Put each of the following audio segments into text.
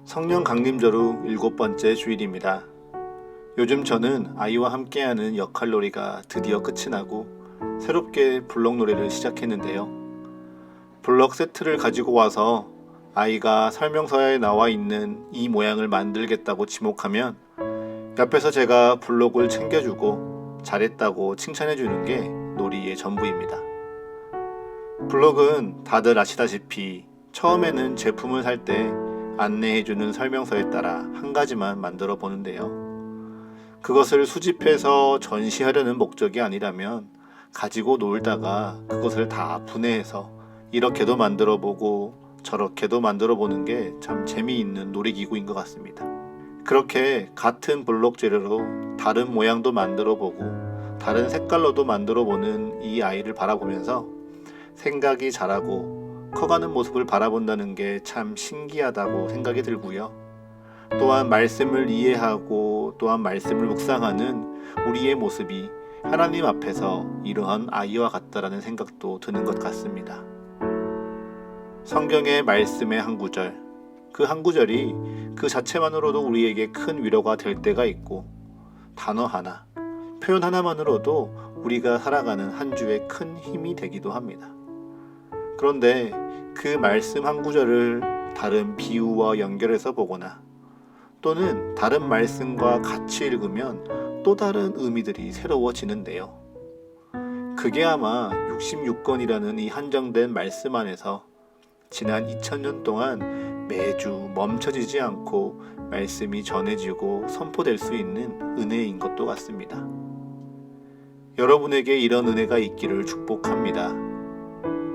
성령 강림절 후 7번째 주일입니다. 요즘 저는 아이와 함께하는 역할놀이가 드디어 끝이 나고 새롭게 블럭 놀이를 시작했는데요. 블럭 세트를 가지고 와서 아이가 설명서에 나와 있는 이 모양을 만들겠다고 지목하면 옆에서 제가 블럭을 챙겨주고 잘했다고 칭찬해주는 게 놀이의 전부입니다. 블럭은 다들 아시다시피 처음에는 제품을 살 때 안내해주는 설명서에 따라 한 가지만 만들어 보는데요. 그것을 수집해서 전시하려는 목적이 아니라면 가지고 놀다가 그것을 다 분해해서 이렇게도 만들어 보고 저렇게도 만들어 보는 게 참 재미있는 놀이기구인 것 같습니다. 그렇게 같은 블록 재료로 다른 모양도 만들어 보고 다른 색깔로도 만들어 보는 이 아이를 바라보면서 생각이 자라고 커가는 모습을 바라본다는 게 참 신기하다고 생각이 들고요. 또한 말씀을 이해하고 또한 말씀을 묵상하는 우리의 모습이 하나님 앞에서 이러한 아이와 같다라는 생각도 드는 것 같습니다. 성경의 말씀의 한 구절, 그 한 구절이 그 자체만으로도 우리에게 큰 위로가 될 때가 있고 단어 하나, 표현 하나만으로도 우리가 살아가는 한 주의 큰 힘이 되기도 합니다. 그런데 그 말씀 한 구절을 다른 비유와 연결해서 보거나 또는 다른 말씀과 같이 읽으면 또 다른 의미들이 새로워지는데요. 그게 아마 66권이라는 이 한정된 말씀 안에서 지난 2000년 동안 매주 멈춰지지 않고 말씀이 전해지고 선포될 수 있는 은혜인 것도 같습니다. 여러분에게 이런 은혜가 있기를 축복합니다.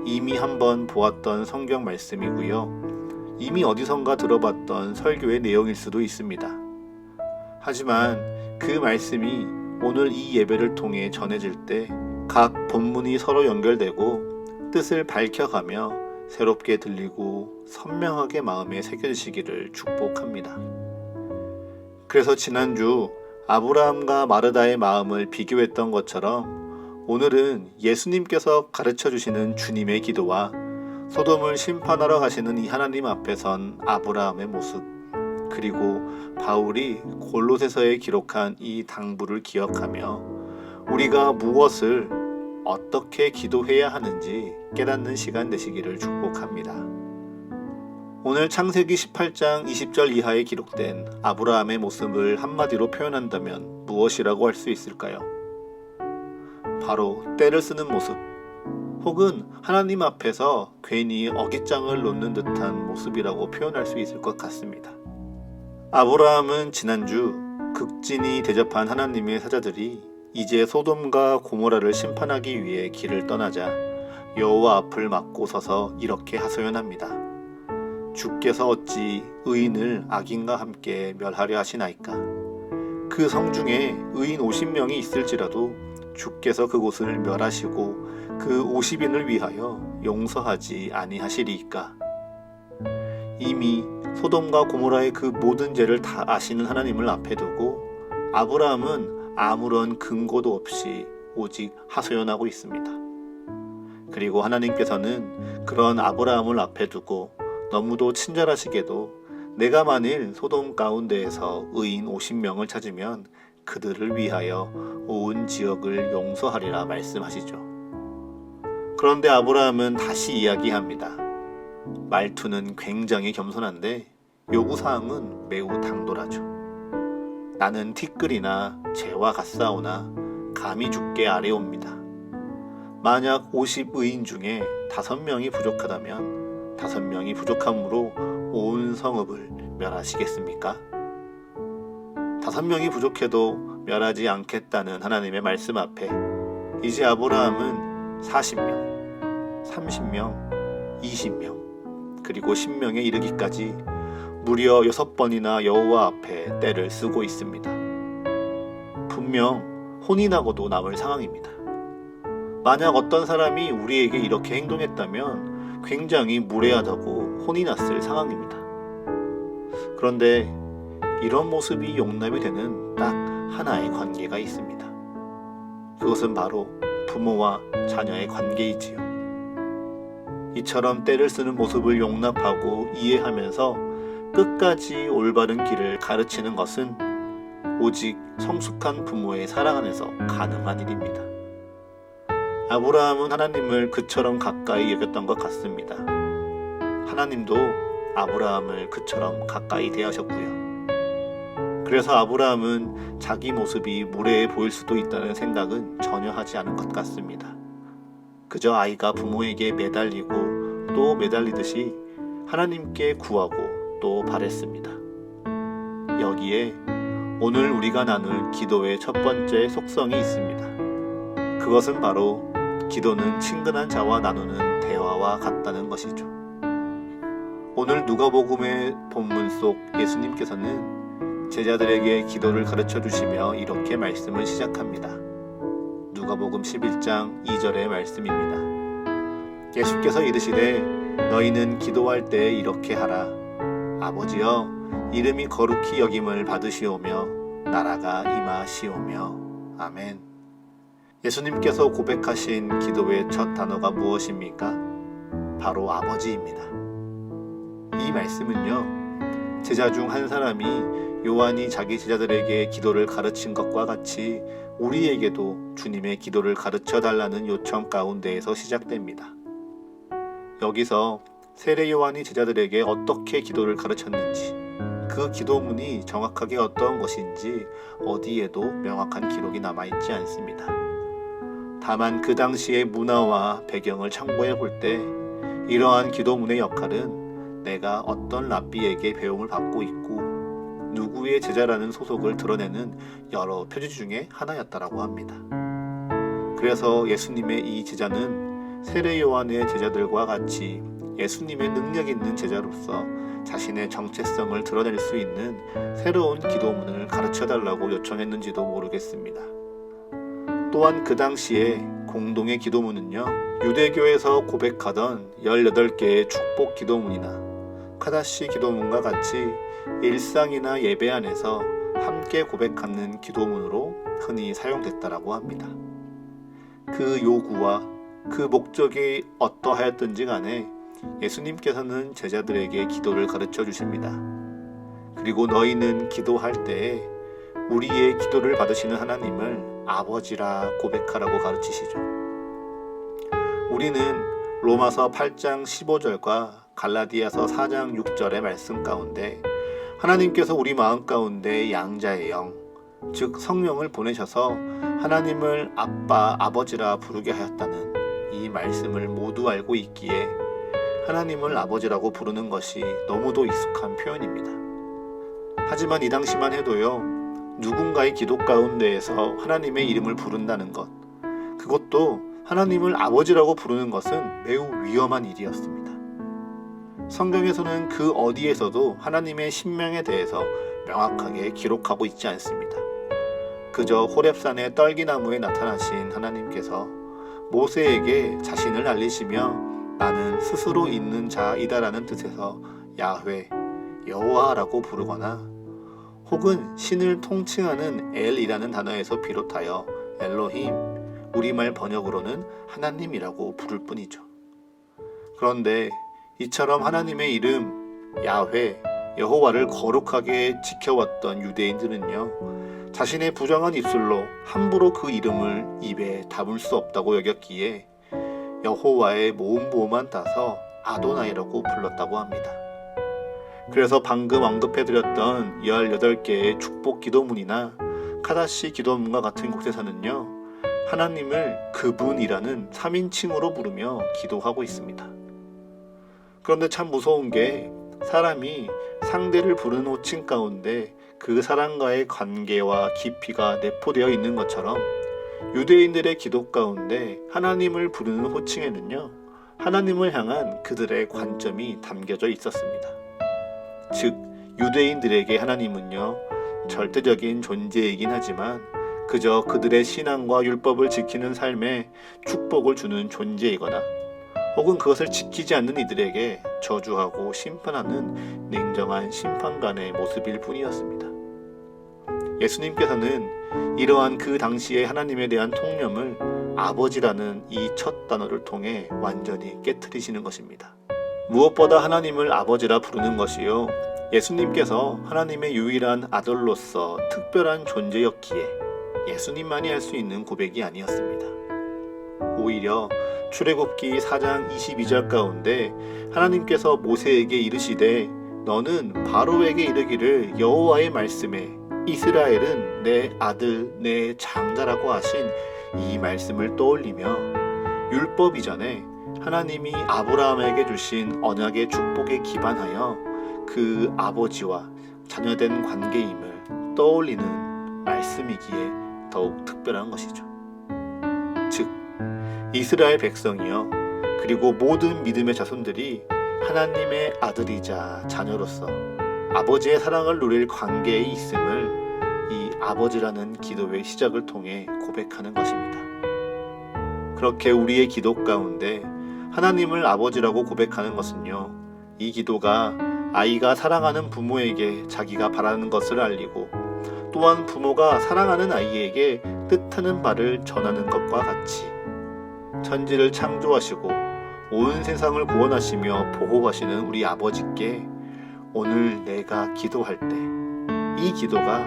이미 한번 보았던 성경 말씀이고요. 이미 어디선가 들어봤던 설교의 내용일 수도 있습니다. 하지만 그 말씀이 오늘 이 예배를 통해 전해질 때 각 본문이 서로 연결되고 뜻을 밝혀가며 새롭게 들리고 선명하게 마음에 새겨지시기를 축복합니다. 그래서 지난주 아브라함과 마르다의 마음을 비교했던 것처럼 오늘은 예수님께서 가르쳐 주시는 주님의 기도와 소돔을 심판하러 가시는 이 하나님 앞에 선 아브라함의 모습, 그리고 바울이 골로새서에 기록한 이 당부를 기억하며 우리가 무엇을 어떻게 기도해야 하는지 깨닫는 시간 되시기를 축복합니다. 오늘 창세기 18장 20절 이하에 기록된 아브라함의 모습을 한마디로 표현한다면 무엇이라고 할 수 있을까요? 바로 때를 쓰는 모습, 혹은 하나님 앞에서 괜히 어깃장을 놓는 듯한 모습이라고 표현할 수 있을 것 같습니다. 아브라함은 지난주 극진히 대접한 하나님의 사자들이 이제 소돔과 고모라를 심판하기 위해 길을 떠나자 여호와 앞을 막고 서서 이렇게 하소연합니다. 주께서 어찌 의인을 악인과 함께 멸하려 하시나이까? 그 성 중에 의인 50명이 있을지라도 주께서 그곳을 멸하시고 그 50인을 위하여 용서하지 아니하시리이까? 이미 소돔과 고모라의 그 모든 죄를 다 아시는 하나님을 앞에 두고 아브라함은 아무런 근거도 없이 오직 하소연하고 있습니다. 그리고 하나님께서는 그런 아브라함을 앞에 두고 너무도 친절하시게도 내가 만일 소돔 가운데에서 의인 50명을 찾으면 그들을 위하여 온 지역을 용서하리라 말씀하시죠. 그런데 아브라함은 다시 이야기합니다. 말투는 굉장히 겸손한데 요구사항은 매우 당돌하죠. 나는 티끌이나 재와 같사오나 감히 주께 아뢰옵니다. 만약 50의인 중에 5명이 부족하다면 5명이 부족함으로 온 성읍을 멸하시겠습니까? 5명이 부족해도 멸하지 않겠다는 하나님의 말씀 앞에 이제 아브라함은 40명, 30명, 20명, 그리고 10명에 이르기까지 무려 6번이나 여호와 앞에 때를 쓰고 있습니다. 분명 혼이 나고도 남을 상황입니다. 만약 어떤 사람이 우리에게 이렇게 행동했다면 굉장히 무례하다고 혼이 났을 상황입니다. 그런데 이런 모습이 용납이 되는 딱 하나의 관계가 있습니다. 그것은 바로 부모와 자녀의 관계이지요. 이처럼 때를 쓰는 모습을 용납하고 이해하면서 끝까지 올바른 길을 가르치는 것은 오직 성숙한 부모의 사랑 안에서 가능한 일입니다. 아브라함은 하나님을 그처럼 가까이 여겼던 것 같습니다. 하나님도 아브라함을 그처럼 가까이 대하셨고요. 그래서 아브라함은 자기 모습이 무례해 보일 수도 있다는 생각은 전혀 하지 않은 것 같습니다. 그저 아이가 부모에게 매달리고 또 매달리듯이 하나님께 구하고 또 바랬습니다. 여기에 오늘 우리가 나눌 기도의 첫 번째 속성이 있습니다. 그것은 바로 기도는 친근한 자와 나누는 대화와 같다는 것이죠. 오늘 누가복음의 본문 속 예수님께서는 제자들에게 기도를 가르쳐 주시며 이렇게 말씀을 시작합니다. 누가복음 11장 2절의 말씀입니다. 예수께서 이르시되 너희는 기도할 때 이렇게 하라. 아버지여 이름이 거룩히 여김을 받으시오며 나라가 임하시오며. 아멘. 예수님께서 고백하신 기도의 첫 단어가 무엇입니까? 바로 아버지입니다. 이 말씀은요, 제자 중 한 사람이 요한이 자기 제자들에게 기도를 가르친 것과 같이 우리에게도 주님의 기도를 가르쳐 달라는 요청 가운데에서 시작됩니다. 여기서 세례 요한이 제자들에게 어떻게 기도를 가르쳤는지, 그 기도문이 정확하게 어떤 것인지 어디에도 명확한 기록이 남아있지 않습니다. 다만 그 당시의 문화와 배경을 참고해 볼 때 이러한 기도문의 역할은 내가 어떤 랍비에게 배움을 받고 있고 누구의 제자라는 소속을 드러내는 여러 표지 중에 하나였다라고 합니다. 그래서 예수님의 이 제자는 세례 요한의 제자들과 같이 예수님의 능력 있는 제자로서 자신의 정체성을 드러낼 수 있는 새로운 기도문을 가르쳐달라고 요청했는지도 모르겠습니다. 또한 그 당시에 공동의 기도문은요, 유대교에서 고백하던 18개의 축복 기도문이나 카다시 기도문과 같이 일상이나 예배 안에서 함께 고백하는 기도문으로 흔히 사용됐다라고 합니다. 그 요구와 그 목적이 어떠하였든지 간에 예수님께서는 제자들에게 기도를 가르쳐 주십니다. 그리고 너희는 기도할 때에 우리의 기도를 받으시는 하나님을 아버지라 고백하라고 가르치시죠. 우리는 로마서 8장 15절과 갈라디아서 4장 6절의 말씀 가운데 하나님께서 우리 마음 가운데 양자의 영, 즉 성령을 보내셔서 하나님을 아빠, 아버지라 부르게 하였다는 이 말씀을 모두 알고 있기에 하나님을 아버지라고 부르는 것이 너무도 익숙한 표현입니다. 하지만 이 당시만 해도요, 누군가의 기도 가운데에서 하나님의 이름을 부른다는 것, 그것도 하나님을 아버지라고 부르는 것은 매우 위험한 일이었습니다. 성경에서는 그 어디에서도 하나님의 신명에 대해서 명확하게 기록하고 있지 않습니다. 그저 호렙산의 떨기나무에 나타나신 하나님께서 모세에게 자신을 알리시며 나는 스스로 있는 자이다라는 뜻에서 야훼, 여호와라고 부르거나 혹은 신을 통칭하는 엘이라는 단어에서 비롯하여 엘로힘, 우리말 번역으로는 하나님이라고 부를 뿐이죠. 그런데 이처럼 하나님의 이름 야훼, 여호와를 거룩하게 지켜왔던 유대인들은요, 자신의 부정한 입술로 함부로 그 이름을 입에 담을 수 없다고 여겼기에 여호와의 모음보호만 따서 아도나이라고 불렀다고 합니다. 그래서 방금 언급해드렸던 18개의 축복 기도문이나 카다시 기도문과 같은 곳에서는요, 하나님을 그분이라는 3인칭으로 부르며 기도하고 있습니다. 그런데 참 무서운 게 사람이 상대를 부르는 호칭 가운데 그 사람과의 관계와 깊이가 내포되어 있는 것처럼 유대인들의 기도 가운데 하나님을 부르는 호칭에는요, 하나님을 향한 그들의 관점이 담겨져 있었습니다. 즉, 유대인들에게 하나님은요, 절대적인 존재이긴 하지만 그저 그들의 신앙과 율법을 지키는 삶에 축복을 주는 존재이거나 혹은 그것을 지키지 않는 이들에게 저주하고 심판하는 냉정한 심판관의 모습일 뿐이었습니다. 예수님께서는 이러한 그 당시의 하나님에 대한 통념을 아버지라는 이 첫 단어를 통해 완전히 깨트리시는 것입니다. 무엇보다 하나님을 아버지라 부르는 것이요, 예수님께서 하나님의 유일한 아들로서 특별한 존재였기에 예수님만이 할 수 있는 고백이 아니었습니다. 오히려 출애굽기 4장 22절 가운데 하나님께서 모세에게 이르시되 너는 바로에게 이르기를 여호와의 말씀에 이스라엘은 내 아들 내 장자라고 하신 이 말씀을 떠올리며 율법 이전에 하나님이 아브라함에게 주신 언약의 축복에 기반하여 그 아버지와 자녀된 관계임을 떠올리는 말씀이기에 더욱 특별한 것이죠. 즉 이스라엘 백성이요 그리고 모든 믿음의 자손들이 하나님의 아들이자 자녀로서 아버지의 사랑을 누릴 관계에 있음을 이 아버지라는 기도의 시작을 통해 고백하는 것입니다. 그렇게 우리의 기도 가운데 하나님을 아버지라고 고백하는 것은요, 이 기도가 아이가 사랑하는 부모에게 자기가 바라는 것을 알리고 또한 부모가 사랑하는 아이에게 뜻하는 바를 전하는 것과 같이 천지를 창조하시고 온 세상을 구원하시며 보호하시는 우리 아버지께 오늘 내가 기도할 때 이 기도가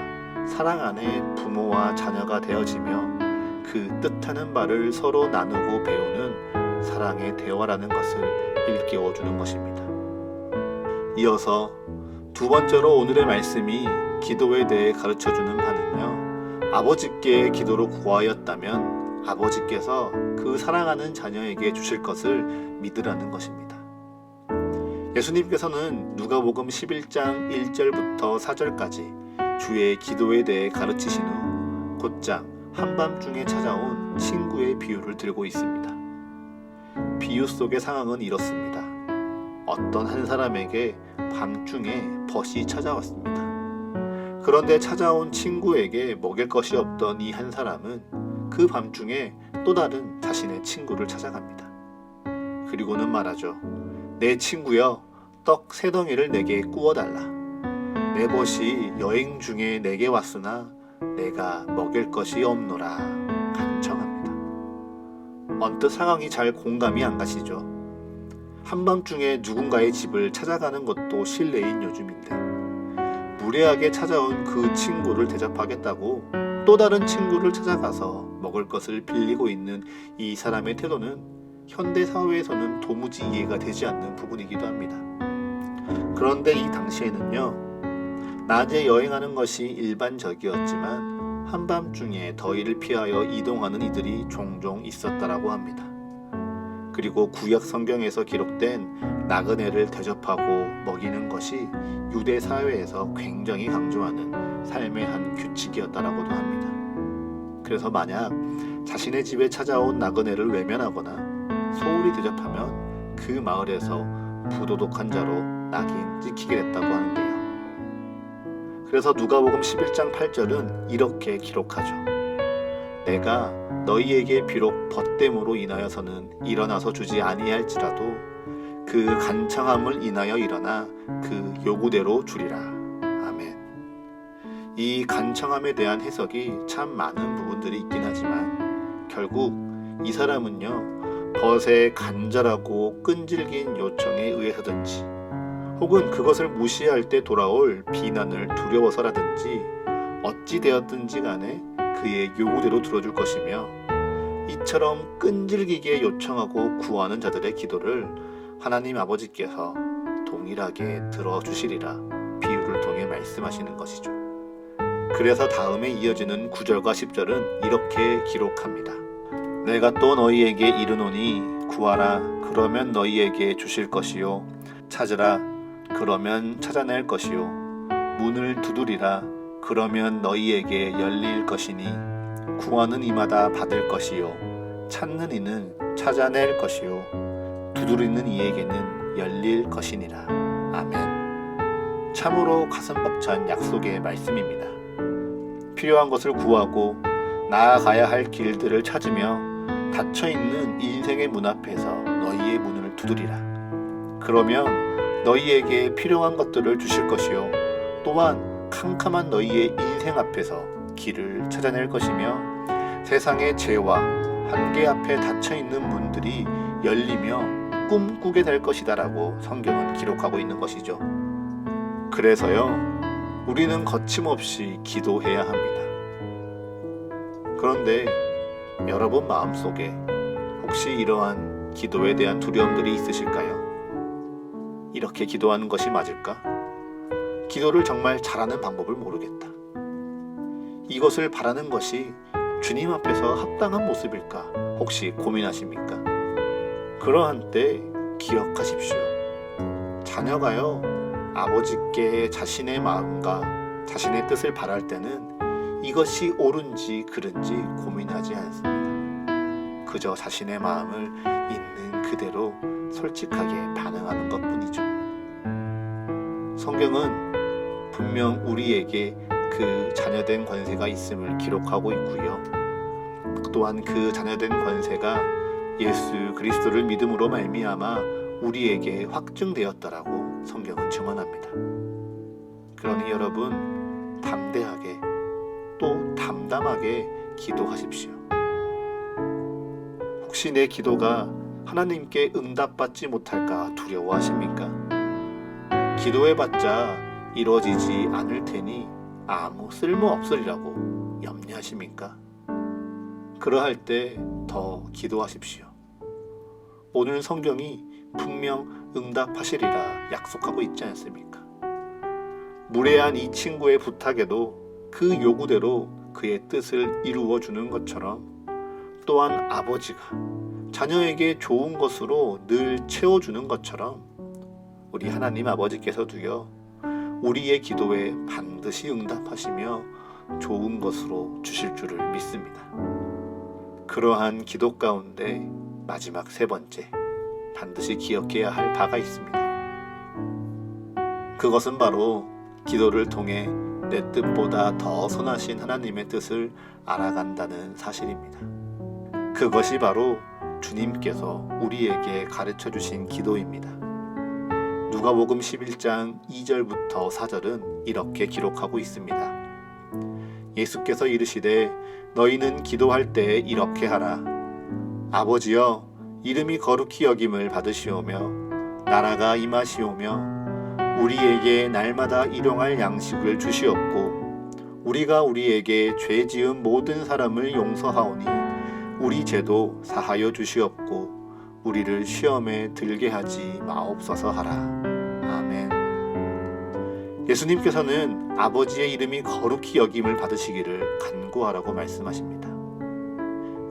사랑 안에 부모와 자녀가 되어지며 그 뜻하는 바를 서로 나누고 배우는 사랑의 대화라는 것을 일깨워주는 것입니다. 이어서 두 번째로 오늘의 말씀이 기도에 대해 가르쳐주는 바는요, 아버지께 기도로 구하였다면 아버지께서 그 사랑하는 자녀에게 주실 것을 믿으라는 것입니다. 예수님께서는 누가복음 11장 1절부터 4절까지 주의 기도에 대해 가르치신 후 곧장 한밤중에 찾아온 친구의 비유를 들고 있습니다. 비유 속의 상황은 이렇습니다. 어떤 한 사람에게 밤중에 벗이 찾아왔습니다. 그런데 찾아온 친구에게 먹일 것이 없던 이 한 사람은 그 밤중에 또 다른 자신의 친구를 찾아갑니다. 그리고는 말하죠. 내 친구여, 떡 3덩이를 내게 구워달라. 내 벗이 여행 중에 내게 왔으나 내가 먹일 것이 없노라 간청합니다. 언뜻 상황이 잘 공감이 안 가시죠? 한밤중에 누군가의 집을 찾아가는 것도 실례인 요즘인데 무례하게 찾아온 그 친구를 대접하겠다고 또 다른 친구를 찾아가서 먹을 것을 빌리고 있는 이 사람의 태도는 현대 사회에서는 도무지 이해가 되지 않는 부분이기도 합니다. 그런데 이 당시에는요, 낮에 여행하는 것이 일반적이었지만 한밤중에 더위를 피하여 이동하는 이들이 종종 있었다라고 합니다. 그리고 구약 성경에서 기록된 나그네를 대접하고 먹이는 것이 유대 사회에서 굉장히 강조하는 삶의 한 규칙이었다라고도 합니다. 그래서 만약 자신의 집에 찾아온 나그네를 외면하거나 소홀히 대접하면 그 마을에서 부도덕한 자로 낙인 찍히게 됐다고 하는데요. 그래서 누가복음 11장 8절은 이렇게 기록하죠. 내가 너희에게 비록 벗됨으로 인하여서는 일어나서 주지 아니할지라도 그 간청함을 인하여 일어나 그 요구대로 주리라. 아멘. 이 간청함에 대한 해석이 참 많은 부분들이 있긴 하지만 결국 이 사람은요, 벗의 간절하고 끈질긴 요청에 의해서든지 혹은 그것을 무시할 때 돌아올 비난을 두려워서라든지 어찌 되었든지 간에 그의 요구대로 들어줄 것이며 이처럼 끈질기게 요청하고 구하는 자들의 기도를 하나님 아버지께서 동일하게 들어주시리라 비유를 통해 말씀하시는 것이죠. 그래서 다음에 이어지는 9절과 10절은 이렇게 기록합니다. 내가 또 너희에게 이르노니 구하라 그러면 너희에게 주실 것이요 찾으라 그러면 찾아낼 것이요 문을 두드리라 그러면 너희에게 열릴 것이니 구하는 이마다 받을 것이요 찾는 이는 찾아낼 것이요 두드리는 이에게는 열릴 것이니라. 아멘. 참으로 가슴 벅찬 약속의 말씀입니다. 필요한 것을 구하고 나아가야 할 길들을 찾으며 닫혀있는 인생의 문 앞에서 너희의 문을 두드리라. 그러면 너희에게 필요한 것들을 주실 것이요 또한 캄캄한 너희의 인생 앞에서 길을 찾아낼 것이며 세상의 죄와 한계 앞에 닫혀있는 문들이 열리며 꿈꾸게 될 것이다 라고 성경은 기록하고 있는 것이죠. 그래서요, 우리는 거침없이 기도해야 합니다. 그런데 여러분 마음속에 혹시 이러한 기도에 대한 두려움들이 있으실까요? 이렇게 기도하는 것이 맞을까? 기도를 정말 잘하는 방법을 모르겠다. 이것을 바라는 것이 주님 앞에서 합당한 모습일까? 혹시 고민하십니까? 그러한 때 기억하십시오. 자녀가요, 아버지께 자신의 마음과 자신의 뜻을 바랄 때는 이것이 옳은지 그른지 고민하지 않습니다. 그저 자신의 마음을 있는 그대로 솔직하게 반응하는 것뿐이죠. 성경은 분명 우리에게 그 자녀된 권세가 있음을 기록하고 있고요. 또한 그 자녀된 권세가 예수 그리스도를 믿음으로 말미암아 우리에게 확증되었다라고 성경은 증언합니다. 그러니 여러분, 담대하게 또 담담하게 기도하십시오. 혹시 내 기도가 하나님께 응답받지 못할까 두려워하십니까? 기도해봤자 이루어지지 않을 테니 아무 쓸모 없으리라고 염려하십니까? 그러할 때 더 기도하십시오. 오늘 성경이 분명 응답하시리라 약속하고 있지 않습니까? 무례한 이 친구의 부탁에도 그 요구대로 그의 뜻을 이루어 주는 것처럼, 또한 아버지가 자녀에게 좋은 것으로 늘 채워주는 것처럼 우리 하나님 아버지께서도요, 우리의 기도에 반드시 응답하시며 좋은 것으로 주실 줄을 믿습니다. 그러한 기도 가운데 마지막 세 번째, 반드시 기억해야 할 바가 있습니다. 그것은 바로 기도를 통해 내 뜻보다 더 선하신 하나님의 뜻을 알아간다는 사실입니다. 그것이 바로 주님께서 우리에게 가르쳐 주신 기도입니다. 누가복음 11장 2절부터 4절은 이렇게 기록하고 있습니다. 예수께서 이르시되 너희는 기도할 때 이렇게 하라. 아버지여, 이름이 거룩히 여김을 받으시오며 나라가 임하시오며 우리에게 날마다 일용할 양식을 주시옵고 우리가 우리에게 죄 지은 모든 사람을 용서하오니 우리 죄도 사하여 주시옵고 우리를 시험에 들게 하지 마옵소서 하라. 아멘. 예수님께서는 아버지의 이름이 거룩히 여김을 받으시기를 간구하라고 말씀하십니다.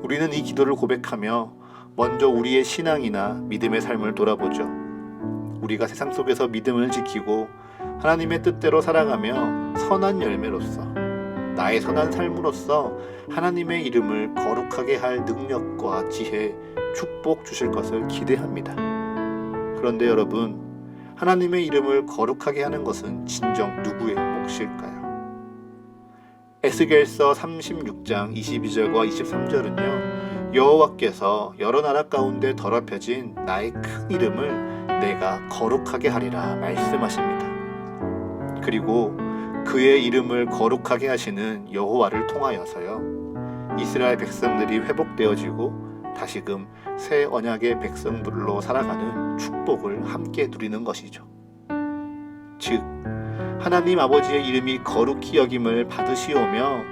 우리는 이 기도를 고백하며 먼저 우리의 신앙이나 믿음의 삶을 돌아보죠. 우리가 세상 속에서 믿음을 지키고 하나님의 뜻대로 살아가며 선한 열매로서, 나의 선한 삶으로서 하나님의 이름을 거룩하게 할 능력과 지혜, 축복 주실 것을 기대합니다. 그런데 여러분, 하나님의 이름을 거룩하게 하는 것은 진정 누구의 몫일까요? 에스겔서 36장 22절과 23절은요, 여호와께서 여러 나라 가운데 더럽혀진 나의 큰 이름을 내가 거룩하게 하리라 말씀하십니다. 그리고 그의 이름을 거룩하게 하시는 여호와를 통하여서요, 이스라엘 백성들이 회복되어지고 다시금 새 언약의 백성들로 살아가는 축복을 함께 누리는 것이죠. 즉, 하나님 아버지의 이름이 거룩히 여김을 받으시오며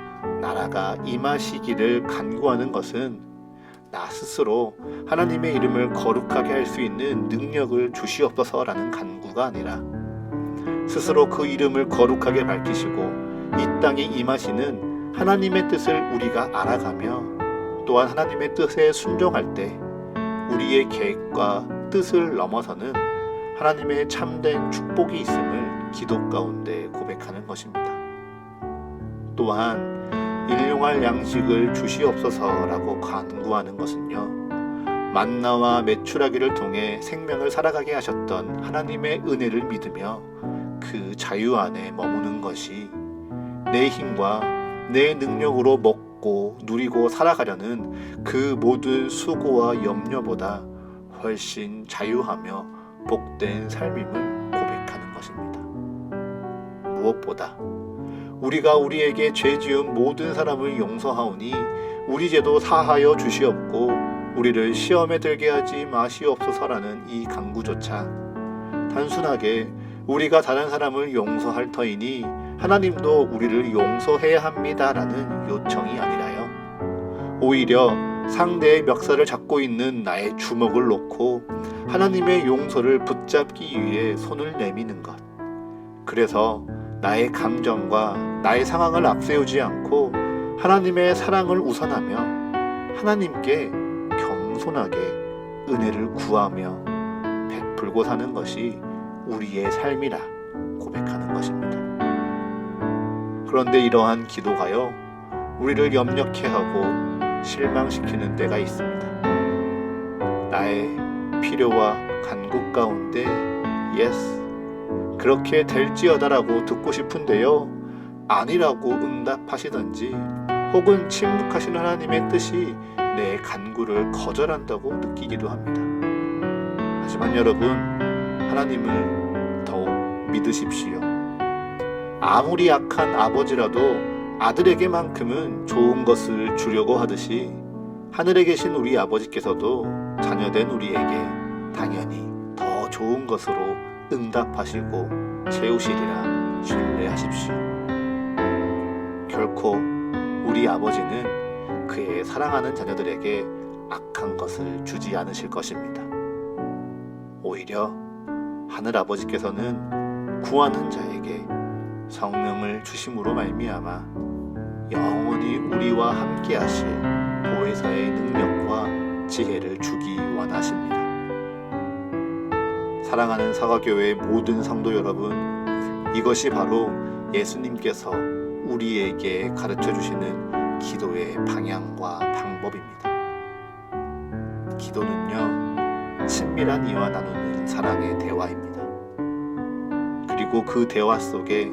나라가 임하시기를 간구하는 것은 나 스스로 하나님의 이름을 거룩하게 할 수 있는 능력을 주시옵소서라는 간구가 아니라 스스로 그 이름을 거룩하게 밝히시고 이 땅에 임하시는 하나님의 뜻을 우리가 알아가며 또한 하나님의 뜻에 순종할 때 우리의 계획과 뜻을 넘어서는 하나님의 참된 축복이 있음을 기도 가운데 고백하는 것입니다. 또한 일용할 양식을 주시옵소서라고 간구하는 것은요, 만나와 메추라기를 통해 생명을 살아가게 하셨던 하나님의 은혜를 믿으며 그 자유 안에 머무는 것이 내 힘과 내 능력으로 먹고 누리고 살아가려는 그 모든 수고와 염려보다 훨씬 자유하며 복된 삶임을 고백하는 것입니다. 무엇보다 우리가 우리에게 죄 지은 모든 사람을 용서하오니 우리 죄도 사하여 주시옵고 우리를 시험에 들게 하지 마시옵소서라는 이 간구조차 단순하게 우리가 다른 사람을 용서할 터이니 하나님도 우리를 용서해야 합니다라는 요청이 아니라요. 오히려 상대의 멱살을 잡고 있는 나의 주먹을 놓고 하나님의 용서를 붙잡기 위해 손을 내미는 것. 그래서 나의 감정과 나의 상황을 앞세우지 않고 하나님의 사랑을 우선하며 하나님께 겸손하게 은혜를 구하며 베풀고 사는 것이 우리의 삶이라 고백하는 것입니다. 그런데 이러한 기도가요, 우리를 염려케 하고 실망시키는 때가 있습니다. 나의 필요와 간구 가운데 yes, 그렇게 될지어다라고 듣고 싶은데요, 아니라고 응답하시던지 혹은 침묵하시는 하나님의 뜻이 내 간구를 거절한다고 느끼기도 합니다. 하지만 여러분, 하나님을 더욱 믿으십시오. 아무리 악한 아버지라도 아들에게만큼은 좋은 것을 주려고 하듯이 하늘에 계신 우리 아버지께서도 자녀된 우리에게 당연히 더 좋은 것으로 응답하시고 채우시리라 신뢰하십시오. 결코 우리 아버지는 그의 사랑하는 자녀들에게 악한 것을 주지 않으실 것입니다. 오히려 하늘 아버지께서는 구하는 자에게 성령을 주심으로 말미암아 영원히 우리와 함께 하실 보혜사의 능력과 지혜를 주기 원하십니다. 사랑하는 사과교회의 모든 성도 여러분, 이것이 바로 예수님께서 우리에게 가르쳐 주시는 기도의 방향과 방법입니다. 기도는요, 친밀한 이와 나누는 사랑의 대화입니다. 그리고 그 대화 속에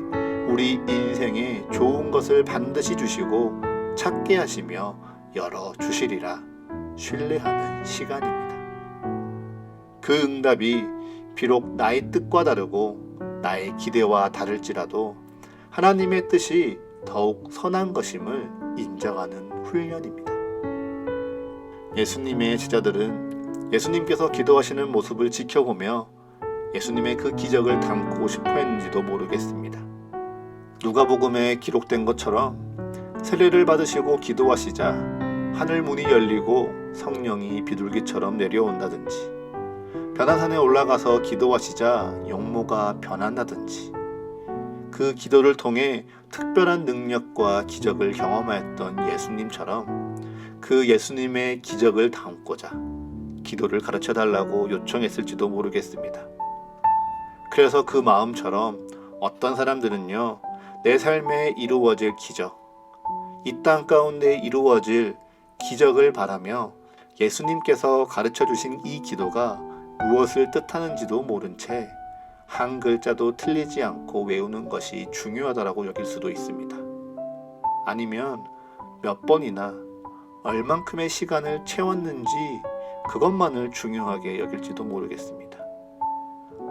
우리 인생에 좋은 것을 반드시 주시고 찾게 하시며 열어주시리라 신뢰하는 시간입니다. 그 응답이 비록 나의 뜻과 다르고 나의 기대와 다를지라도 하나님의 뜻이 더욱 선한 것임을 인정하는 훈련입니다. 예수님의 제자들은 예수님께서 기도하시는 모습을 지켜보며 예수님의 그 기적을 담고 싶어 했는지도 모르겠습니다. 누가복음에 기록된 것처럼 세례를 받으시고 기도하시자 하늘 문이 열리고 성령이 비둘기처럼 내려온다든지, 변화산에 올라가서 기도하시자 용모가 변한다든지, 그 기도를 통해 특별한 능력과 기적을 경험하였던 예수님처럼 그 예수님의 기적을 담고자 기도를 가르쳐 달라고 요청했을지도 모르겠습니다. 그래서 그 마음처럼 어떤 사람들은요, 내 삶에 이루어질 기적, 이 땅 가운데 이루어질 기적을 바라며 예수님께서 가르쳐 주신 이 기도가 무엇을 뜻하는지도 모른 채 한 글자도 틀리지 않고 외우는 것이 중요하다고 여길 수도 있습니다. 아니면 몇 번이나 얼만큼의 시간을 채웠는지 그것만을 중요하게 여길지도 모르겠습니다.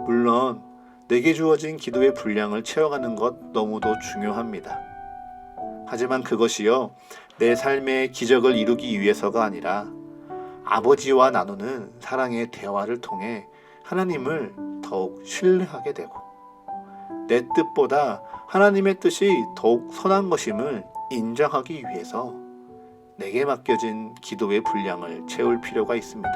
물론 내게 주어진 기도의 분량을 채워가는 것 너무도 중요합니다. 하지만 그것이요, 내 삶의 기적을 이루기 위해서가 아니라 아버지와 나누는 사랑의 대화를 통해 하나님을 더욱 신뢰하게 되고 내 뜻보다 하나님의 뜻이 더욱 선한 것임을 인정하기 위해서 내게 맡겨진 기도의 분량을 채울 필요가 있습니다.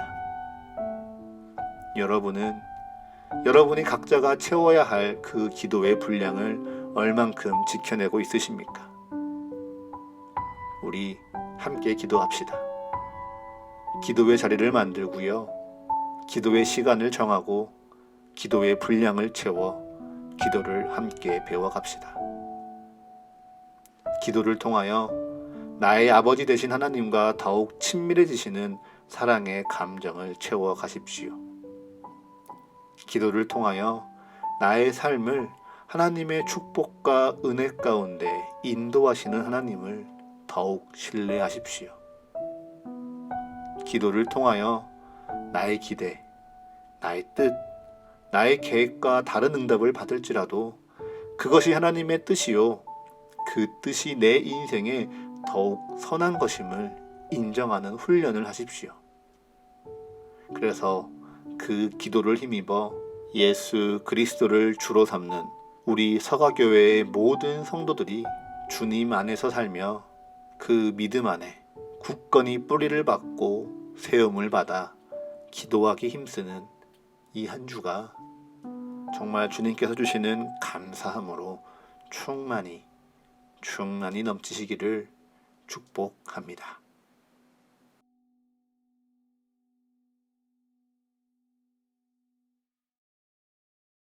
여러분이 각자가 채워야 할 그 기도의 분량을 얼만큼 지켜내고 있으십니까? 우리 함께 기도합시다. 기도의 자리를 만들고요, 기도의 시간을 정하고 기도의 분량을 채워 기도를 함께 배워갑시다. 기도를 통하여 나의 아버지 되신 하나님과 더욱 친밀해지시는 사랑의 감정을 채워 가십시오. 기도를 통하여 나의 삶을 하나님의 축복과 은혜 가운데 인도하시는 하나님을 더욱 신뢰하십시오. 기도를 통하여 나의 기대, 나의 뜻, 나의 계획과 다른 응답을 받을지라도 그것이 하나님의 뜻이요, 그 뜻이 내 인생에 더욱 선한 것임을 인정하는 훈련을 하십시오. 그래서 그 기도를 힘입어 예수 그리스도를 주로 삼는 우리 서가교회의 모든 성도들이 주님 안에서 살며 그 믿음 안에 굳건히 뿌리를 받고 세움을 받아 기도하기 힘쓰는 이 한 주가 정말 주님께서 주시는 감사함으로 충만히 넘치시기를 축복합니다.